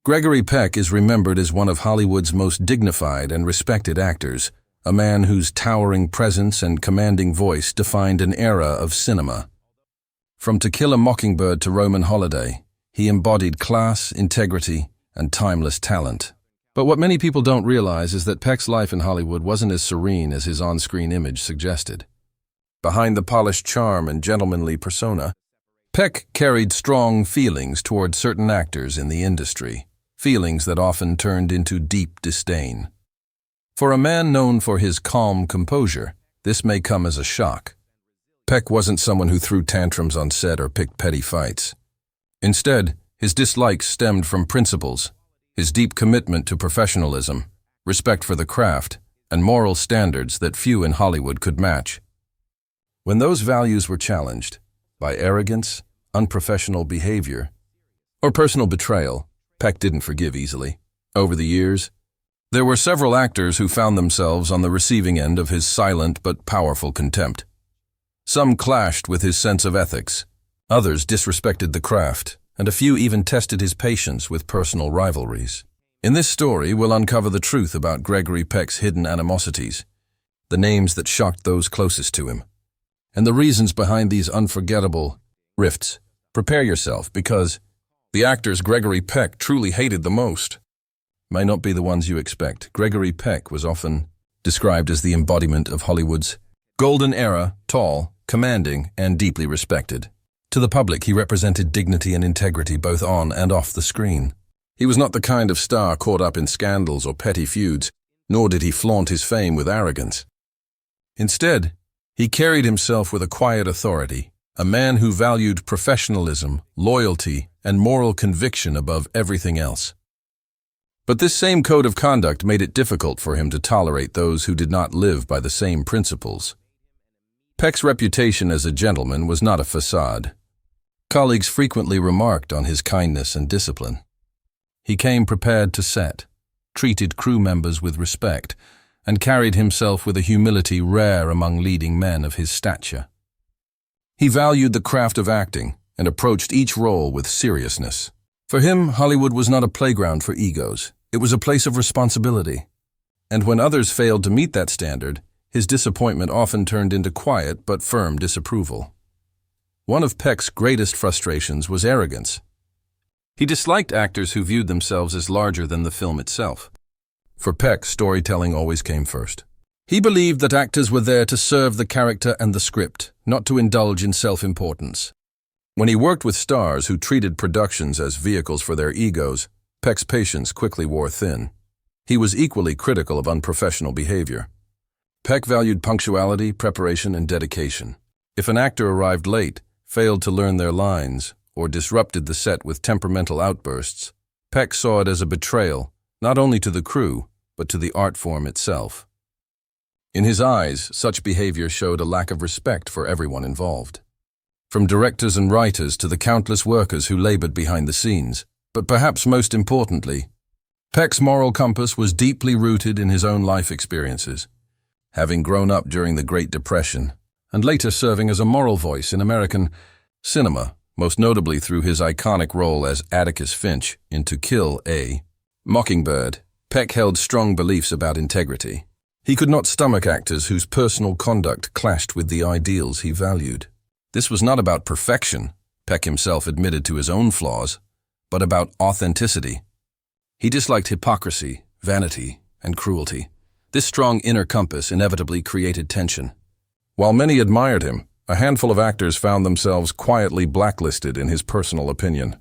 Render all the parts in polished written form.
Gregory Peck is remembered as one of Hollywood's most dignified and respected actors, a man whose towering presence and commanding voice defined an era of cinema. From To Kill a Mockingbird to Roman Holiday, he embodied class, integrity, and timeless talent. But what many people don't realize is that Peck's life in Hollywood wasn't as serene as his on-screen image suggested. Behind the polished charm and gentlemanly persona, Peck carried strong feelings toward certain actors in the industry, feelings that often turned into deep disdain. For a man known for his calm composure, this may come as a shock. Peck wasn't someone who threw tantrums on set or picked petty fights. Instead, his dislikes stemmed from principles, his deep commitment to professionalism, respect for the craft, and moral standards that few in Hollywood could match. When those values were challenged by arrogance, unprofessional behavior, or personal betrayal, Peck didn't forgive easily. Over the years, there were several actors who found themselves on the receiving end of his silent but powerful contempt. Some clashed with his sense of ethics, others disrespected the craft, and a few even tested his patience with personal rivalries. In this story, we'll uncover the truth about Gregory Peck's hidden animosities, the names that shocked those closest to him, and the reasons behind these unforgettable rifts. Prepare yourself, because the actors Gregory Peck truly hated the most may not be the ones you expect. Gregory Peck was often described as the embodiment of Hollywood's golden era, tall, commanding, and deeply respected. To the public, he represented dignity and integrity both on and off the screen. He was not the kind of star caught up in scandals or petty feuds, nor did he flaunt his fame with arrogance. Instead, he carried himself with a quiet authority, a man who valued professionalism, loyalty, and moral conviction above everything else. But this same code of conduct made it difficult for him to tolerate those who did not live by the same principles. Peck's reputation as a gentleman was not a facade. Colleagues frequently remarked on his kindness and discipline. He came prepared to set, treated crew members with respect, and carried himself with a humility rare among leading men of his stature. He valued the craft of acting and approached each role with seriousness. For him, Hollywood was not a playground for egos. It was a place of responsibility. And when others failed to meet that standard, his disappointment often turned into quiet but firm disapproval. One of Peck's greatest frustrations was arrogance. He disliked actors who viewed themselves as larger than the film itself. For Peck, storytelling always came first. He believed that actors were there to serve the character and the script, not to indulge in self-importance. When he worked with stars who treated productions as vehicles for their egos, Peck's patience quickly wore thin. He was equally critical of unprofessional behavior. Peck valued punctuality, preparation, and dedication. If an actor arrived late, failed to learn their lines, or disrupted the set with temperamental outbursts, Peck saw it as a betrayal, not only to the crew, but to the art form itself. In his eyes, such behavior showed a lack of respect for everyone involved. From directors and writers to the countless workers who labored behind the scenes. But perhaps most importantly, Peck's moral compass was deeply rooted in his own life experiences. Having grown up during the Great Depression, and later serving as a moral voice in American cinema, most notably through his iconic role as Atticus Finch in To Kill a Mockingbird, Peck held strong beliefs about integrity. He could not stomach actors whose personal conduct clashed with the ideals he valued. This was not about perfection, Peck himself admitted to his own flaws, but about authenticity. He disliked hypocrisy, vanity, and cruelty. This strong inner compass inevitably created tension. While many admired him, a handful of actors found themselves quietly blacklisted in his personal opinion.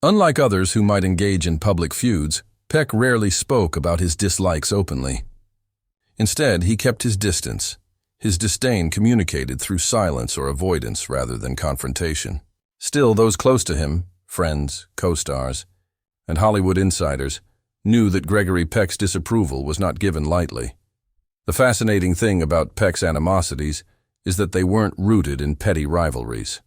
Unlike others who might engage in public feuds, Peck rarely spoke about his dislikes openly. Instead, he kept his distance. His disdain communicated through silence or avoidance rather than confrontation. Still, those close to him, friends, co-stars, and Hollywood insiders, knew that Gregory Peck's disapproval was not given lightly. The fascinating thing about Peck's animosities is that they weren't rooted in petty rivalries.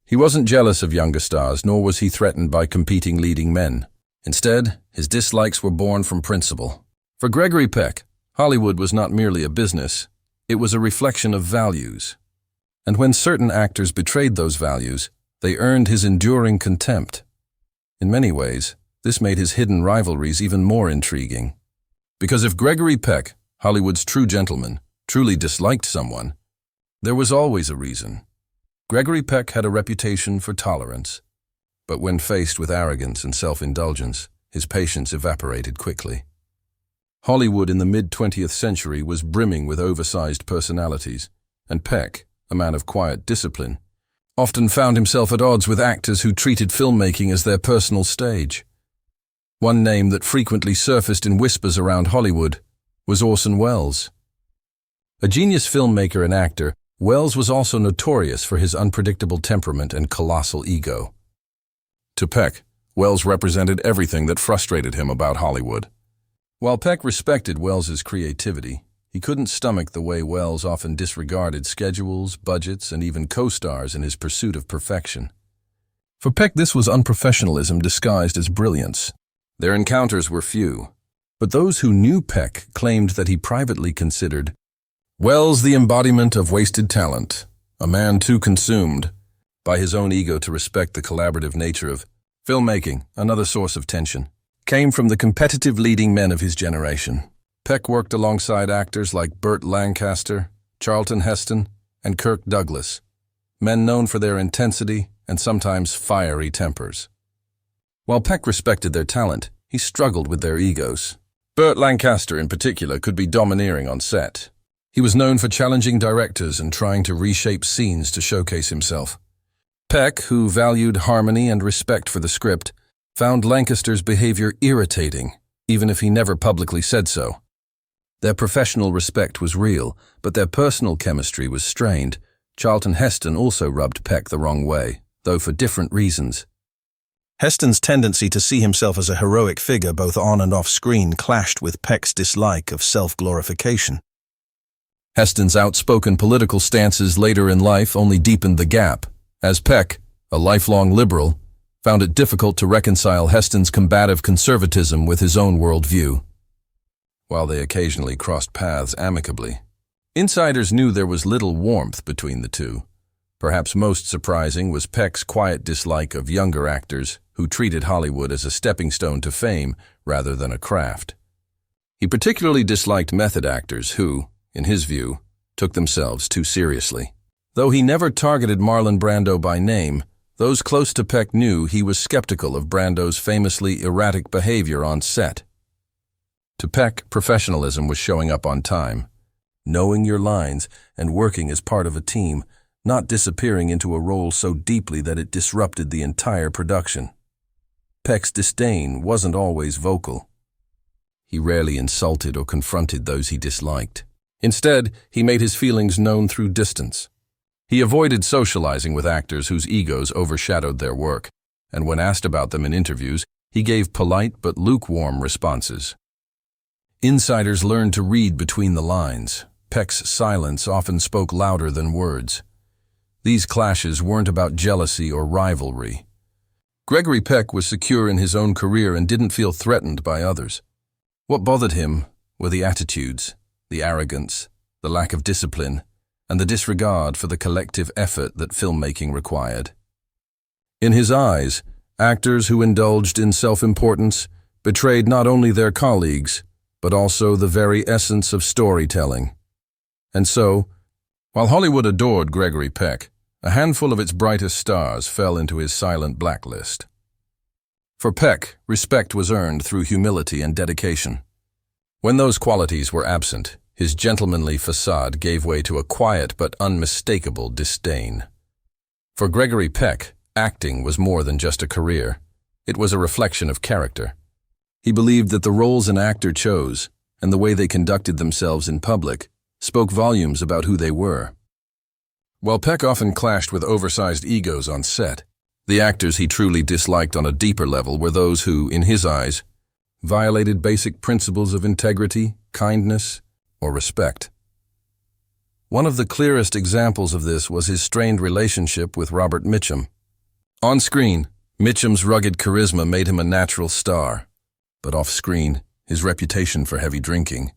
He wasn't jealous of younger stars, nor was he threatened by competing leading men. Instead, his dislikes were born from principle. For Gregory Peck, Hollywood was not merely a business, it was a reflection of values. And when certain actors betrayed those values, they earned his enduring contempt. In many ways, This made his hidden rivalries even more intriguing. Because if Gregory Peck, Hollywood's true gentleman, truly disliked someone, there was always a reason. Gregory Peck had a reputation for tolerance, but when faced with arrogance and self-indulgence, his patience evaporated quickly. Hollywood in the mid-20th century was brimming with oversized personalities, and Peck, a man of quiet discipline, often found himself at odds with actors who treated filmmaking as their personal stage. One name that frequently surfaced in whispers around Hollywood was Orson Welles. A genius filmmaker and actor, Welles was also notorious for his unpredictable temperament and colossal ego. To Peck, Welles represented everything that frustrated him about Hollywood. While Peck respected Welles's creativity, he couldn't stomach the way Welles often disregarded schedules, budgets, and even co-stars in his pursuit of perfection. For Peck, this was unprofessionalism disguised as brilliance. Their encounters were few, but those who knew Peck claimed that he privately considered Welles the embodiment of wasted talent, a man too consumed by his own ego to respect the collaborative nature of filmmaking. Another source of tension came from the competitive leading men of his generation. Peck worked alongside actors like Burt Lancaster, Charlton Heston, and Kirk Douglas, men known for their intensity and sometimes fiery tempers. While Peck respected their talent, he struggled with their egos. Burt Lancaster, in particular, could be domineering on set. He was known for challenging directors and trying to reshape scenes to showcase himself. Peck, who valued harmony and respect for the script, found Lancaster's behavior irritating, even if he never publicly said so. Their professional respect was real, but their personal chemistry was strained. Charlton Heston also rubbed Peck the wrong way, though for different reasons. Heston's tendency to see himself as a heroic figure both on and off screen clashed with Peck's dislike of self-glorification. Heston's outspoken political stances later in life only deepened the gap, as Peck, a lifelong liberal, found it difficult to reconcile Heston's combative conservatism with his own worldview. While they occasionally crossed paths amicably, insiders knew there was little warmth between the two. Perhaps most surprising was Peck's quiet dislike of younger actors who treated Hollywood as a stepping stone to fame rather than a craft. He particularly disliked method actors who, in his view, took themselves too seriously. Though he never targeted Marlon Brando by name, those close to Peck knew he was skeptical of Brando's famously erratic behavior on set. To Peck, professionalism was showing up on time, knowing your lines and working as part of a team, not disappearing into a role so deeply that it disrupted the entire production. Peck's disdain wasn't always vocal. He rarely insulted or confronted those he disliked. Instead, he made his feelings known through distance. He avoided socializing with actors whose egos overshadowed their work, and when asked about them in interviews, he gave polite but lukewarm responses. Insiders learned to read between the lines. Peck's silence often spoke louder than words. These clashes weren't about jealousy or rivalry. Gregory Peck was secure in his own career and didn't feel threatened by others. What bothered him were the attitudes, the arrogance, the lack of discipline, and the disregard for the collective effort that filmmaking required. In his eyes, actors who indulged in self-importance betrayed not only their colleagues, but also the very essence of storytelling. And so, while Hollywood adored Gregory Peck, a handful of its brightest stars fell into his silent blacklist. For Peck, respect was earned through humility and dedication. When those qualities were absent, his gentlemanly facade gave way to a quiet but unmistakable disdain. For Gregory Peck, acting was more than just a career. It was a reflection of character. He believed that the roles an actor chose, and the way they conducted themselves in public, spoke volumes about who they were. While Peck often clashed with oversized egos on set, the actors he truly disliked on a deeper level were those who, in his eyes, violated basic principles of integrity, kindness, or respect. One of the clearest examples of this was his strained relationship with Robert Mitchum. On screen, Mitchum's rugged charisma made him a natural star, but off-screen, his reputation for heavy drinking,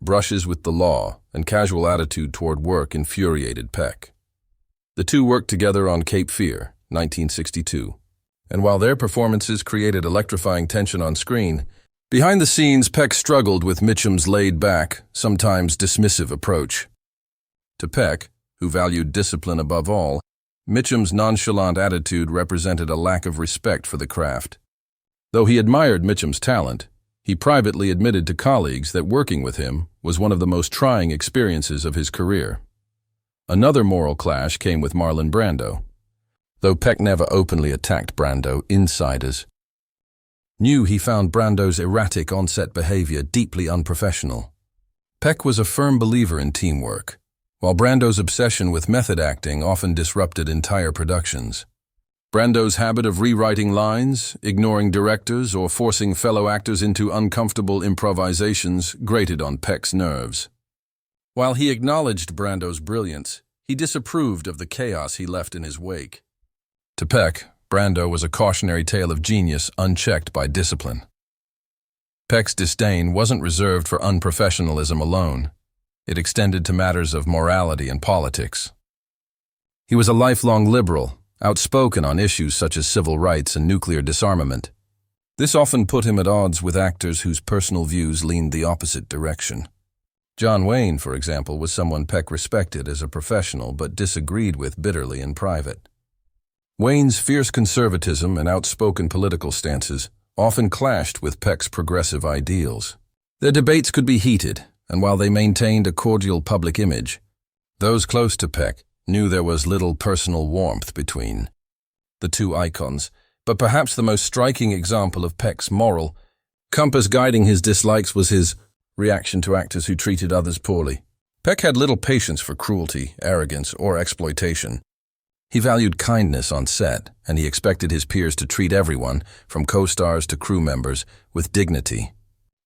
brushes with the law, and casual attitude toward work infuriated Peck. The two worked together on Cape Fear, 1962, and while their performances created electrifying tension on screen, behind the scenes Peck struggled with Mitchum's laid-back, sometimes dismissive approach. To Peck, who valued discipline above all, Mitchum's nonchalant attitude represented a lack of respect for the craft. Though he admired Mitchum's talent, he privately admitted to colleagues that working with him was one of the most trying experiences of his career. Another moral clash came with Marlon Brando. Though Peck never openly attacked Brando, insiders knew he found Brando's erratic on-set behavior deeply unprofessional. Peck was a firm believer in teamwork, while Brando's obsession with method acting often disrupted entire productions. Brando's habit of rewriting lines, ignoring directors, or forcing fellow actors into uncomfortable improvisations grated on Peck's nerves. While he acknowledged Brando's brilliance, he disapproved of the chaos he left in his wake. To Peck, Brando was a cautionary tale of genius unchecked by discipline. Peck's disdain wasn't reserved for unprofessionalism alone. It extended to matters of morality and politics. He was a lifelong liberal, outspoken on issues such as civil rights and nuclear disarmament. This often put him at odds with actors whose personal views leaned the opposite direction. John Wayne, for example, was someone Peck respected as a professional but disagreed with bitterly in private. Wayne's fierce conservatism and outspoken political stances often clashed with Peck's progressive ideals. Their debates could be heated, and while they maintained a cordial public image, those close to Peck knew there was little personal warmth between the two icons. But perhaps the most striking example of Peck's moral compass guiding his dislikes was his reaction to actors who treated others poorly. Peck had little patience for cruelty, arrogance, or exploitation. He valued kindness on set, and he expected his peers to treat everyone, from co-stars to crew members, with dignity.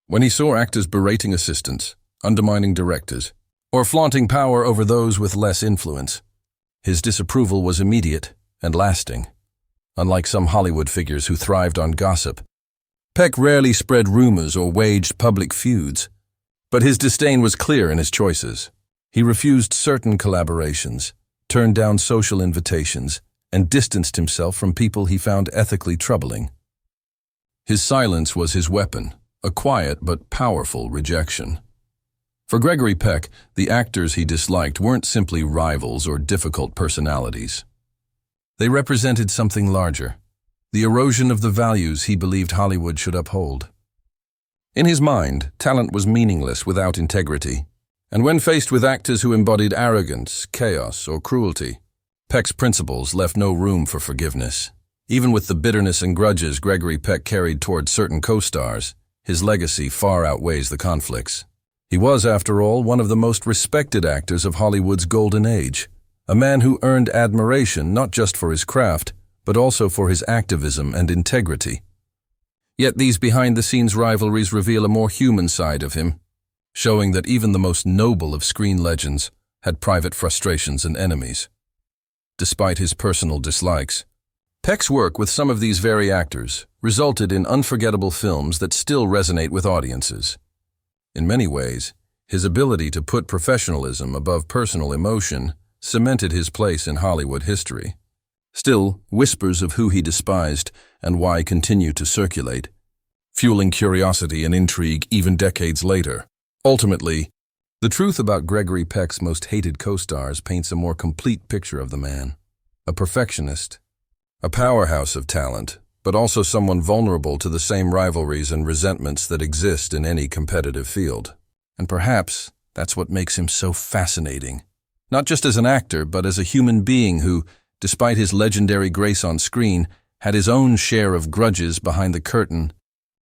When he saw actors berating assistants, undermining directors, or flaunting power over those with less influence, his disapproval was immediate and lasting. Unlike some Hollywood figures who thrived on gossip, Peck rarely spread rumors or waged public feuds, but his disdain was clear in his choices. He refused certain collaborations, turned down social invitations, and distanced himself from people he found ethically troubling. His silence was his weapon, a quiet but powerful rejection. For Gregory Peck, the actors he disliked weren't simply rivals or difficult personalities. They represented something larger, the erosion of the values he believed Hollywood should uphold. In his mind, talent was meaningless without integrity, and when faced with actors who embodied arrogance, chaos, or cruelty, Peck's principles left no room for forgiveness. Even with the bitterness and grudges Gregory Peck carried toward certain co-stars, his legacy far outweighs the conflicts. He was, after all, one of the most respected actors of Hollywood's golden age, a man who earned admiration not just for his craft, but also for his activism and integrity. Yet these behind-the-scenes rivalries reveal a more human side of him, showing that even the most noble of screen legends had private frustrations and enemies. Despite his personal dislikes, Peck's work with some of these very actors resulted in unforgettable films that still resonate with audiences. In many ways, his ability to put professionalism above personal emotion cemented his place in Hollywood history. Still, whispers of who he despised and why continue to circulate, fueling curiosity and intrigue even decades later. Ultimately, the truth about Gregory Peck's most hated co-stars paints a more complete picture of the man. A perfectionist, a powerhouse of talent, but also someone vulnerable to the same rivalries and resentments that exist in any competitive field. And perhaps that's what makes him so fascinating. Not just as an actor, but as a human being who, despite his legendary grace on screen, had his own share of grudges behind the curtain